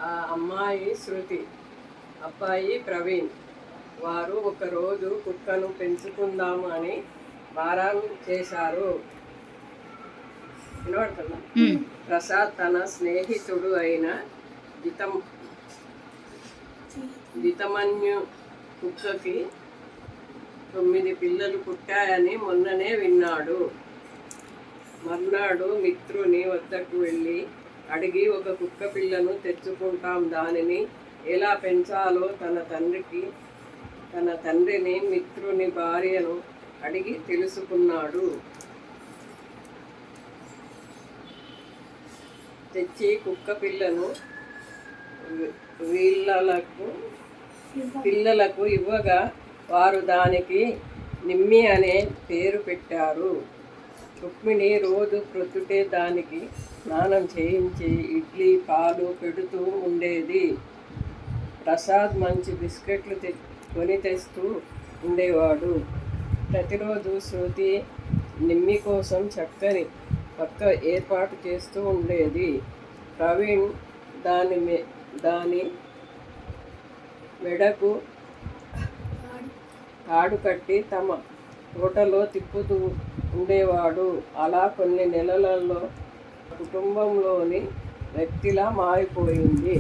ఆ అమ్మాయి శృతి, అబ్బాయి ప్రవీణ్. వారు ఒకరోజు కుక్కను పెంచుకుందాము అని మారం చేశారు. వినపడుతుందా? ప్రసాద్ తన స్నేహితుడు అయిన జితమన్యు కుక్కకి 9 పిల్లలు పుట్టాయని మొన్ననే విన్నాడు. మర్నాడు మిత్రుని వద్దకు వెళ్ళి అడిగి ఒక కుక్క పిల్లను తెచ్చుకుంటాం, దానిని ఎలా పెంచాలో తన తండ్రిని మిత్రుని భార్యను అడిగి తెలుసుకున్నాడు. తెచ్చి కుక్క పిల్లను పిల్లలకు ఇవ్వగా వారు దానికి నిమ్మి అనే పేరు పెట్టారు. రుక్మిణి రోజు ప్రొద్దుటే దానికి స్నానం చేయించి ఇడ్లీ పాలు పెడుతూ ఉండేది. ప్రసాద్ మంచి బిస్కెట్లు కొని తెస్తూ ఉండేవాడు. ప్రతిరోజు శృతి నిమ్మి కోసం చక్కని పక్క ఏర్పాటు చేస్తూ ఉండేది. ప్రవీణ్ దాని మెడకు తాడు కట్టి తమ తోటలో తిప్పుతూ ఉండేవాడు. అలా కొన్ని నెలలలో కుటుంబంలోని వ్యక్తిలా మారిపోయింది.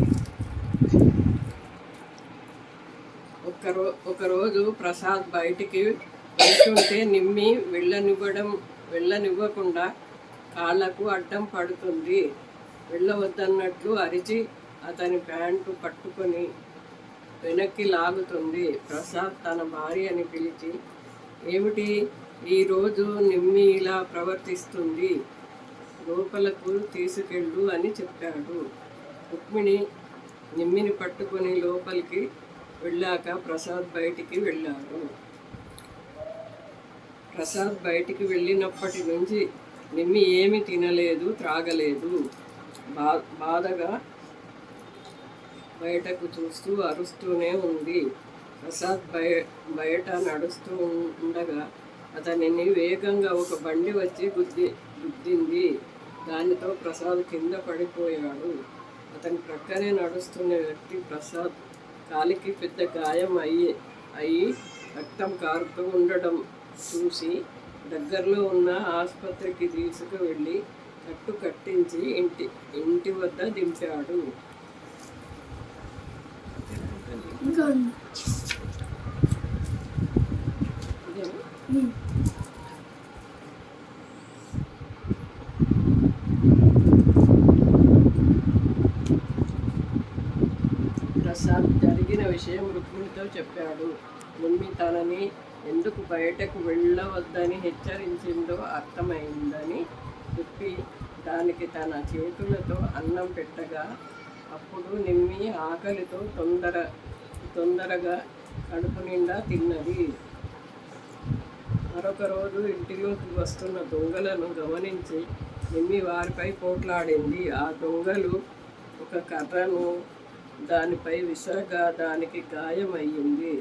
ఒకరోజు ప్రసాద్ బయటికి వెళ్తుంటే నిమ్మి వెళ్ళనివ్వకుండా కాళ్ళకు అడ్డం పడుతుంది. వెళ్ళవద్దన్నట్లు అరిచి అతని ప్యాంటు పట్టుకొని వెనక్కి లాగుతుంది. ప్రసాద్ తన భార్యని పిలిచి, ఏమిటి ఈరోజు నిమ్మి ఇలా ప్రవర్తిస్తుంది, లోపలకు తీసుకెళ్ళు అని చెప్పాడు. రుక్మిణి నిమ్మిని పట్టుకొని లోపలికి వెళ్ళాక ప్రసాద్ బయటికి వెళ్ళాడు. ప్రసాద్ బయటికి వెళ్ళినప్పటి నుంచి నిమ్మి ఏమి తినలేదు, త్రాగలేదు. బాధగా బయటకు చూస్తూ అరుస్తూనే ఉంది. ప్రసాద్ బయట నడుస్తూ ఉండగా అతనిని వేగంగా ఒక బండి వచ్చి గుద్దింది. దానితో ప్రసాద్ కింద పడిపోయాడు. అతని ప్రక్కనే నడుస్తున్న వ్యక్తి ప్రసాద్ కాలికి పెద్ద గాయం అయ్యి రక్తం కారుతూ ఉండడం చూసి దగ్గరలో ఉన్న ఆసుపత్రికి తీసుకువెళ్ళి కట్టు కట్టించి ఇంటి వద్ద దింపాడు. ప్రసాద్ జరిగిన విషయం రుక్మిణితో చెప్పాడు. నిమ్మి తనని ఎందుకు బయటకు వెళ్ళవద్దని హెచ్చరించిందో అర్థమైందని చెప్పి దానికి తన చేతులతో అన్నం పెట్టగా అప్పుడు నిమ్మి ఆకలితో తొందరగా కడుపు నిండా తిన్నది. మరొక రోజు ఇంటిలోకి వస్తున్న దొంగలను గమనించి నిమ్మి వారిపై పోట్లాడింది. ఆ దొంగలు ఒక కర్రను దానిపై విసరగా దానికి గాయమయ్యింది.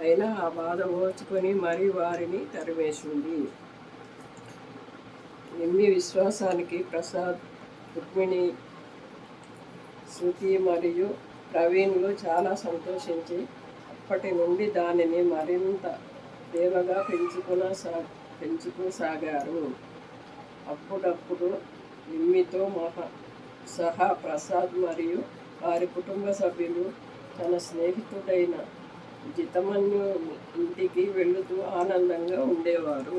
అయినా ఆ బాధ ఓర్చుకొని మరీ వారిని తరిమేసింది. నిమ్మి విశ్వాసానికి ప్రసాద్, రుక్మిణి, శృతి మరియు ప్రవీణ్లు చాలా సంతోషించి అప్పటి నుండి దానిని మరింత ప్రేమగా పెంచుకోసాగారు. అప్పుడప్పుడు నిమ్మితో సహా ప్రసాద్ మరియు వారి కుటుంబ సభ్యులు తన స్నేహితుడైన జితమన్యు ఇంటికి వెళుతూ ఆనందంగా ఉండేవారు.